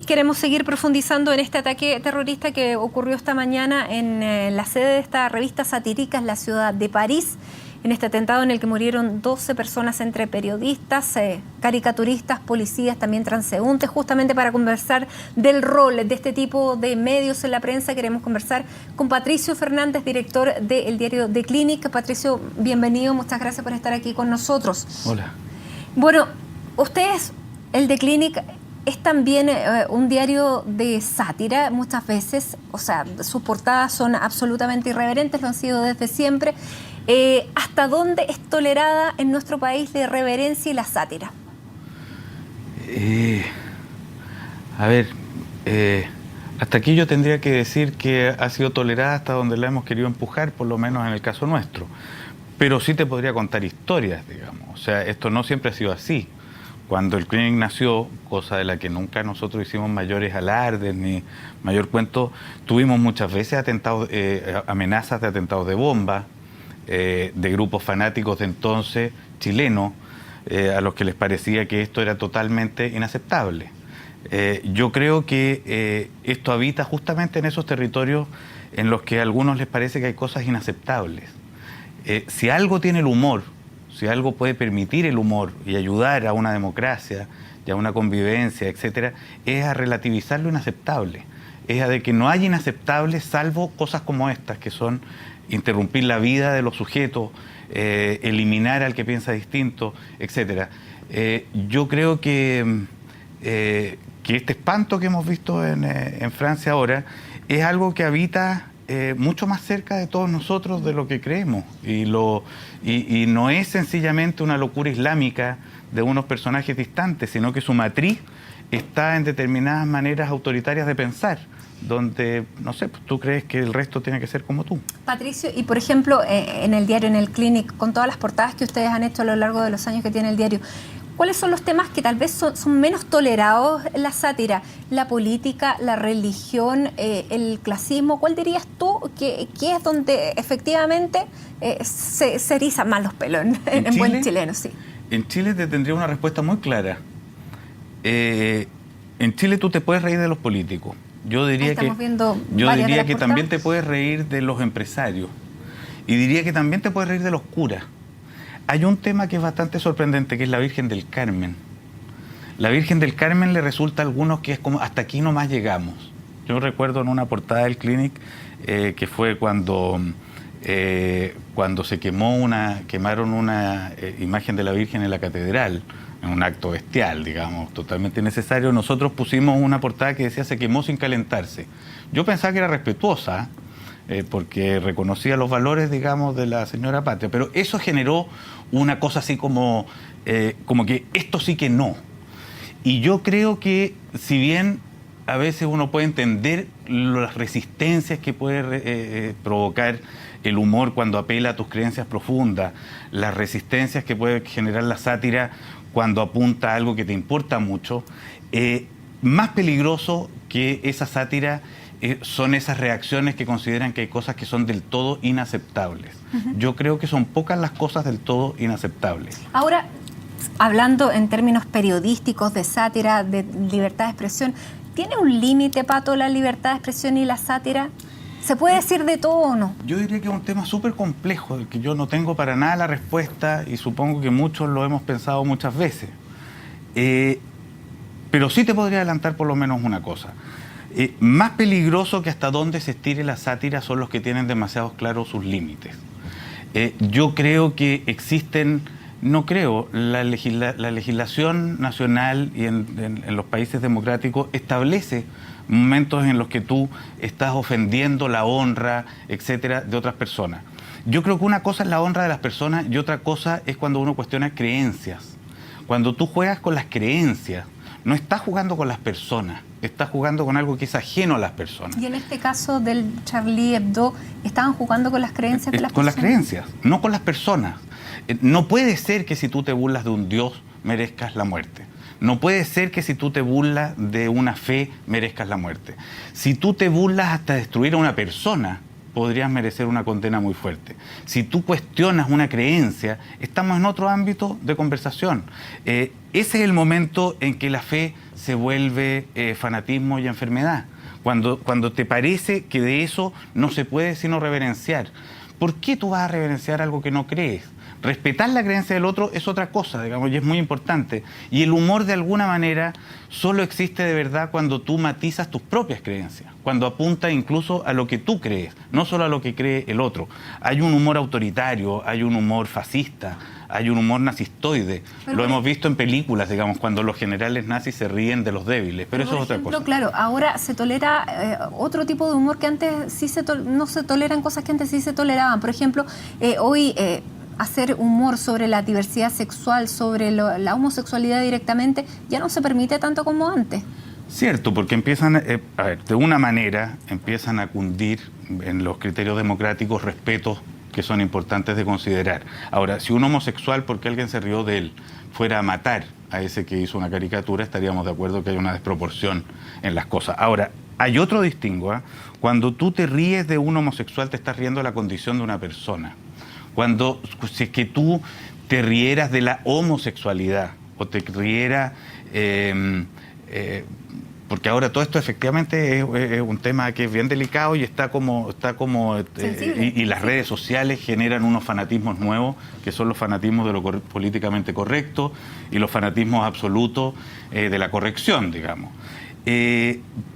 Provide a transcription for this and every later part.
queremos seguir profundizando en este ataque terrorista que ocurrió esta mañana en la sede de esta revista satírica en la ciudad de París, en este atentado en el que murieron 12 personas entre periodistas, caricaturistas, policías, también transeúntes. Justamente para conversar del rol de este tipo de medios en la prensa, queremos conversar con Patricio Fernández, director del diario The Clinic. Patricio, bienvenido, muchas gracias por estar aquí con nosotros. Hola. Bueno, ustedes, el The Clinic, es también un diario de sátira muchas veces, o sea, sus portadas son absolutamente irreverentes, lo han sido desde siempre. ¿Hasta dónde es tolerada en nuestro país la irreverencia y la sátira? Hasta aquí yo tendría que decir que ha sido tolerada hasta donde la hemos querido empujar, por lo menos en el caso nuestro. Pero sí te podría contar historias, digamos. O sea, esto no siempre ha sido así. Cuando el Clinic nació, cosa de la que nunca nosotros hicimos mayores alardes ni mayor cuento, tuvimos muchas veces atentados, amenazas de atentados de bomba, de grupos fanáticos de entonces chilenos, a los que les parecía que esto era totalmente inaceptable. Yo creo que esto habita justamente en esos territorios en los que a algunos les parece que hay cosas inaceptables. Si algo tiene el humor, si algo puede permitir el humor y ayudar a una democracia y a una convivencia, etcétera, es a relativizar lo inaceptable. Es a de que no hay inaceptables salvo cosas como estas, que son interrumpir la vida de los sujetos, eliminar al que piensa distinto, etcétera. Yo creo que este espanto que hemos visto en Francia ahora es algo que habita mucho más cerca de todos nosotros de lo que creemos, y no es sencillamente una locura islámica de unos personajes distantes, sino que su matriz está en determinadas maneras autoritarias de pensar, donde, no sé, tú crees que el resto tiene que ser como tú. Patricio, y por ejemplo, en el diario, en el Clinic, con todas las portadas que ustedes han hecho a lo largo de los años que tiene el diario, ¿cuáles son los temas que tal vez son menos tolerados en la sátira? La política, la religión, el clasismo. ¿Cuál dirías tú que es donde efectivamente se erizan más los pelos en buen chileno? Sí. En Chile te tendría una respuesta muy clara. En Chile tú te puedes reír de los políticos. Yo diría que también te puedes reír de los empresarios. Y diría que también te puedes reír de los curas. Hay un tema que es bastante sorprendente, que es la Virgen del Carmen. La Virgen del Carmen le resulta a algunos que es como, hasta aquí nomás llegamos. Yo recuerdo en una portada del Clinic, que fue cuando se quemaron una imagen de la Virgen en la catedral, en un acto bestial, digamos, totalmente innecesario. Nosotros pusimos una portada que decía: se quemó sin calentarse. Yo pensaba que era respetuosa, porque reconocía los valores, digamos, de la señora Patria, pero eso generó una cosa así como que esto sí que no. Y yo creo que, si bien a veces uno puede entender las resistencias que puede provocar el humor cuando apela a tus creencias profundas, las resistencias que puede generar la sátira cuando apunta a algo que te importa mucho, más peligroso que esa sátira son esas reacciones que consideran que hay cosas que son del todo inaceptables. Yo creo que son pocas las cosas del todo inaceptables. Ahora, hablando en términos periodísticos, de sátira, de libertad de expresión, ¿tiene un límite, Pato, la libertad de expresión y la sátira? ¿Se puede decir de todo o no? Yo diría que es un tema súper complejo, del que yo no tengo para nada la respuesta, y supongo que muchos lo hemos pensado muchas veces. Pero sí te podría adelantar por lo menos una cosa. Más peligroso que hasta dónde se estire la sátira son los que tienen demasiado claros sus límites. Yo creo que existen, la legislación nacional y en los países democráticos establece momentos en los que tú estás ofendiendo la honra, etcétera, de otras personas. Yo creo que una cosa es la honra de las personas y otra cosa es cuando uno cuestiona creencias. Cuando tú juegas con las creencias, no estás jugando con las personas, estás jugando con algo que es ajeno a las personas. Y en este caso del Charlie Hebdo, ¿estaban jugando con las creencias de las personas? Con las creencias, no con las personas. No puede ser que si tú te burlas de un Dios merezcas la muerte. No puede ser que si tú te burlas de una fe merezcas la muerte. Si tú te burlas hasta destruir a una persona podrías merecer una condena muy fuerte. Si tú cuestionas una creencia, estamos en otro ámbito de conversación. Ese es el momento en que la fe se vuelve fanatismo y enfermedad. Cuando te parece que de eso no se puede sino reverenciar. ¿Por qué tú vas a reverenciar algo que no crees? Respetar la creencia del otro es otra cosa, digamos, y es muy importante. Y el humor, de alguna manera, solo existe de verdad cuando tú matizas tus propias creencias, cuando apunta incluso a lo que tú crees, no solo a lo que cree el otro. Hay un humor autoritario, hay un humor fascista, hay un humor nazistoide. Lo hemos visto en películas, digamos, cuando los generales nazis se ríen de los débiles, pero eso es otra cosa. Claro, ahora se tolera otro tipo de humor que antes sí no se toleran, cosas que antes sí se toleraban. Por ejemplo, hoy hacer humor sobre la diversidad sexual, sobre la homosexualidad directamente, ya no se permite tanto como antes. Cierto, porque empiezan, a ver, de una manera empiezan a cundir en los criterios democráticos respetos que son importantes de considerar. Ahora, si un homosexual, porque alguien se rió de él, fuera a matar a ese que hizo una caricatura, estaríamos de acuerdo que hay una desproporción en las cosas. Ahora, hay otro distingo, ¿eh? Cuando tú te ríes de un homosexual, te estás riendo de la condición de una persona. Si es que tú te rieras de la homosexualidad o te rieras... porque ahora todo esto efectivamente es un tema que es bien delicado y está como y las redes sociales generan unos fanatismos nuevos, que son los fanatismos de lo políticamente correcto y los fanatismos absolutos de la corrección, digamos.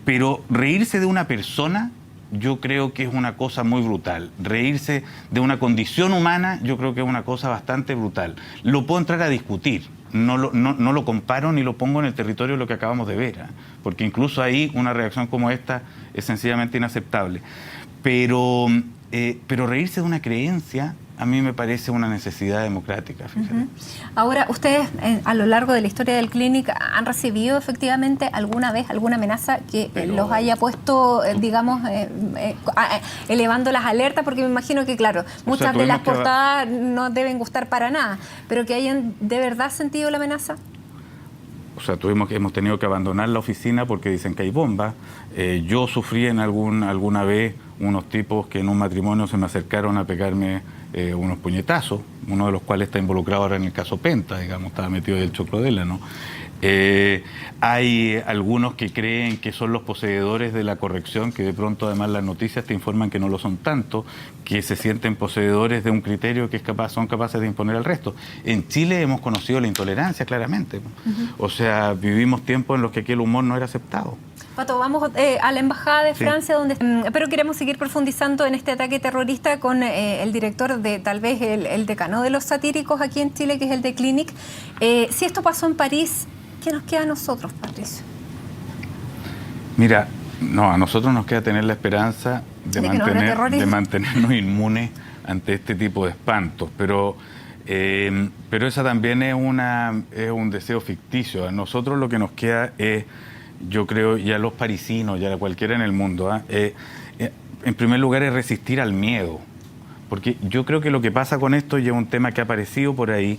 Pero reírse de una persona, yo creo que es una cosa muy brutal. Reírse de una condición humana, yo creo que es una cosa bastante brutal. Lo puedo entrar a discutir. No lo comparo ni lo pongo en el territorio de lo que acabamos de ver, ¿eh? Porque incluso ahí una reacción como esta es sencillamente inaceptable. Pero reírse de una creencia a mí me parece una necesidad democrática. Fíjate. Ahora, ¿ustedes a lo largo de la historia del Clinic han recibido efectivamente alguna vez alguna amenaza que los haya puesto, digamos, elevando las alertas? Porque me imagino que, claro, muchas de las portadas no deben gustar para nada, pero que hayan de verdad sentido la amenaza. O sea, hemos tenido que abandonar la oficina porque dicen que hay bombas. Yo sufrí alguna vez unos tipos que en un matrimonio se me acercaron a pegarme unos puñetazos, uno de los cuales está involucrado ahora en el caso Penta, digamos, estaba metido ahí el Chocrodela, ¿no? Hay algunos que creen que son los poseedores de la corrección, que de pronto además las noticias te informan que no lo son tanto, que se sienten poseedores de un criterio que son capaces de imponer al resto. En Chile hemos conocido la intolerancia claramente. O sea, vivimos tiempos en los que aquí el humor no era aceptado. Pato, vamos a la Embajada de Francia, donde pero queremos seguir profundizando en este ataque terrorista con el director de, tal vez, el decano de los satíricos aquí en Chile, que es el de Clinic. Si esto pasó en París, ¿qué nos queda a nosotros, Patricio? Mira, a nosotros nos queda tener la esperanza de mantenernos inmunes ante este tipo de espantos, pero esa también es un deseo ficticio. A nosotros lo que nos queda es, yo creo, y a los parisinos, y a cualquiera en el mundo, en primer lugar es resistir al miedo. Porque yo creo que lo que pasa con esto, y es un tema que ha aparecido por ahí,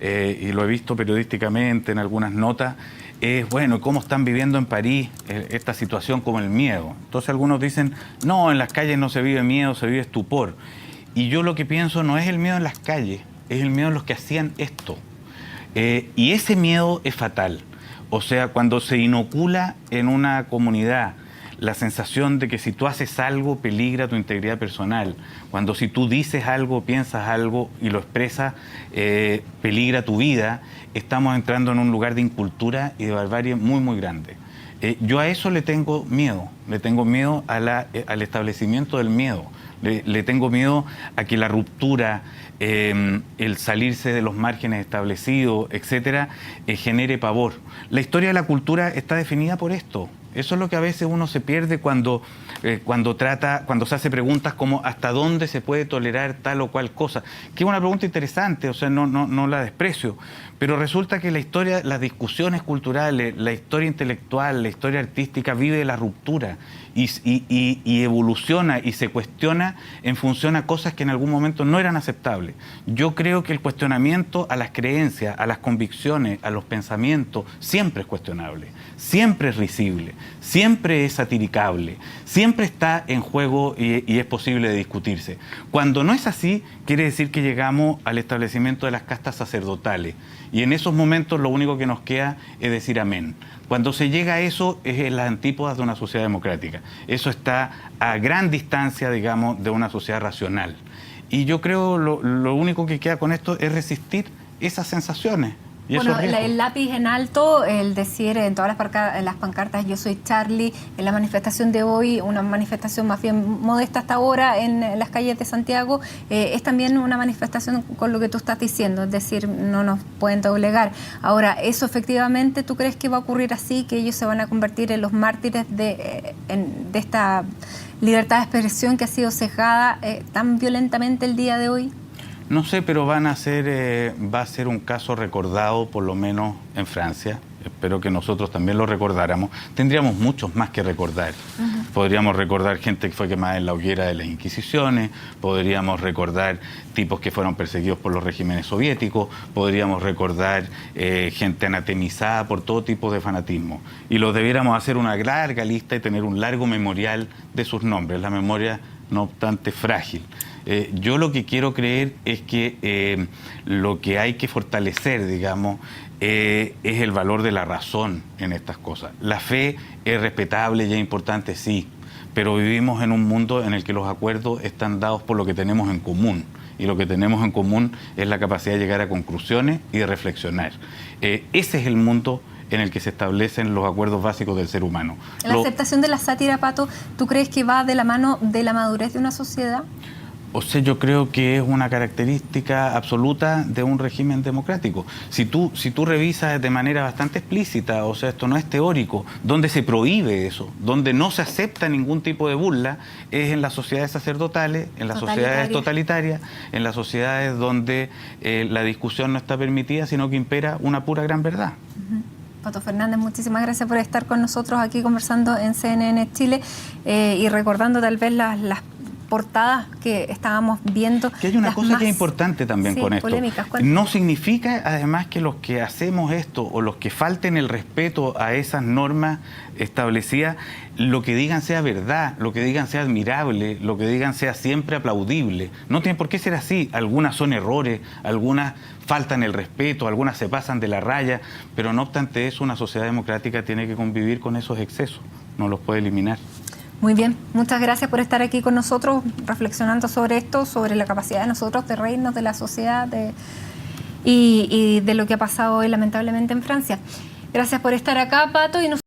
y lo he visto periodísticamente en algunas notas, es, bueno, cómo están viviendo en París esta situación como el miedo. Entonces algunos dicen, no, en las calles no se vive miedo, se vive estupor. Y yo lo que pienso no es el miedo en las calles, es el miedo en los que hacían esto. Y ese miedo es fatal. O sea, cuando se inocula en una comunidad la sensación de que si tú haces algo peligra tu integridad personal, cuando si tú dices algo, piensas algo y lo expresas, peligra tu vida, estamos entrando en un lugar de incultura y de barbarie muy, muy grande. Yo a eso le tengo miedo al establecimiento del miedo, le tengo miedo a que la ruptura, el salirse de los márgenes establecidos, etcétera, genere pavor. La historia de la cultura está definida por esto. Eso es lo que a veces uno se pierde cuando se hace preguntas como ¿hasta dónde se puede tolerar tal o cual cosa? Que es una pregunta interesante, o sea, no la desprecio, pero resulta que la historia, las discusiones culturales, la historia intelectual, la historia artística vive de la ruptura y evoluciona y se cuestiona en función a cosas que en algún momento no eran aceptables. Yo creo que el cuestionamiento a las creencias, a las convicciones, a los pensamientos, siempre es cuestionable, siempre es risible. siempre es satiricable, siempre está en juego y es posible de discutirse. Cuando no es así, quiere decir que llegamos al establecimiento de las castas sacerdotales y en esos momentos lo único que nos queda es decir amén. Cuando se llega a eso es en las antípodas de una sociedad democrática. Eso está a gran distancia, digamos, de una sociedad racional. Y yo creo lo único que queda con esto es resistir esas sensaciones. Bueno, el lápiz en alto, el decir en todas las pancartas yo soy Charlie, en la manifestación de hoy, una manifestación más bien modesta hasta ahora en las calles de Santiago, es también una manifestación con lo que tú estás diciendo, es decir, no nos pueden doblegar. Ahora, ¿eso efectivamente tú crees que va a ocurrir así, que ellos se van a convertir en los mártires de esta libertad de expresión que ha sido cejada tan violentamente el día de hoy? No sé, pero va a ser un caso recordado, por lo menos en Francia. Espero que nosotros también lo recordáramos. Tendríamos muchos más que recordar. Podríamos recordar gente que fue quemada en la hoguera de las Inquisiciones, podríamos recordar tipos que fueron perseguidos por los regímenes soviéticos, podríamos recordar gente anatemizada por todo tipo de fanatismo. Y lo debiéramos hacer una larga lista y tener un largo memorial de sus nombres. La memoria, no obstante, frágil. Yo lo que quiero creer es que lo que hay que fortalecer, digamos, es el valor de la razón en estas cosas. La fe es respetable y es importante, sí, pero vivimos en un mundo en el que los acuerdos están dados por lo que tenemos en común. Y lo que tenemos en común es la capacidad de llegar a conclusiones y de reflexionar. Ese es el mundo en el que se establecen los acuerdos básicos del ser humano. La aceptación de la sátira, Pato, ¿tú crees que va de la mano de la madurez de una sociedad? O sea, yo creo que es una característica absoluta de un régimen democrático. Si tú revisas de manera bastante explícita, o sea, esto no es teórico, donde se prohíbe eso, donde no se acepta ningún tipo de burla, es en las sociedades sacerdotales, en las sociedades totalitarias, en las sociedades donde la discusión no está permitida, sino que impera una pura gran verdad. Pato Fernández, muchísimas gracias por estar con nosotros aquí conversando en CNN Chile y recordando tal vez las portadas que estábamos viendo. Que hay una cosa que es importante también con esto. No significa además que los que hacemos esto o los que falten el respeto a esas normas establecidas, lo que digan sea verdad, lo que digan sea admirable, lo que digan sea siempre aplaudible. No tiene por qué ser así. Algunas son errores, algunas faltan el respeto, algunas se pasan de la raya, pero no obstante eso, una sociedad democrática tiene que convivir con esos excesos, no los puede eliminar. Muy bien, muchas gracias por estar aquí con nosotros reflexionando sobre esto, sobre la capacidad de nosotros de reírnos de la sociedad y de lo que ha pasado hoy lamentablemente en Francia. Gracias por estar acá, Pato.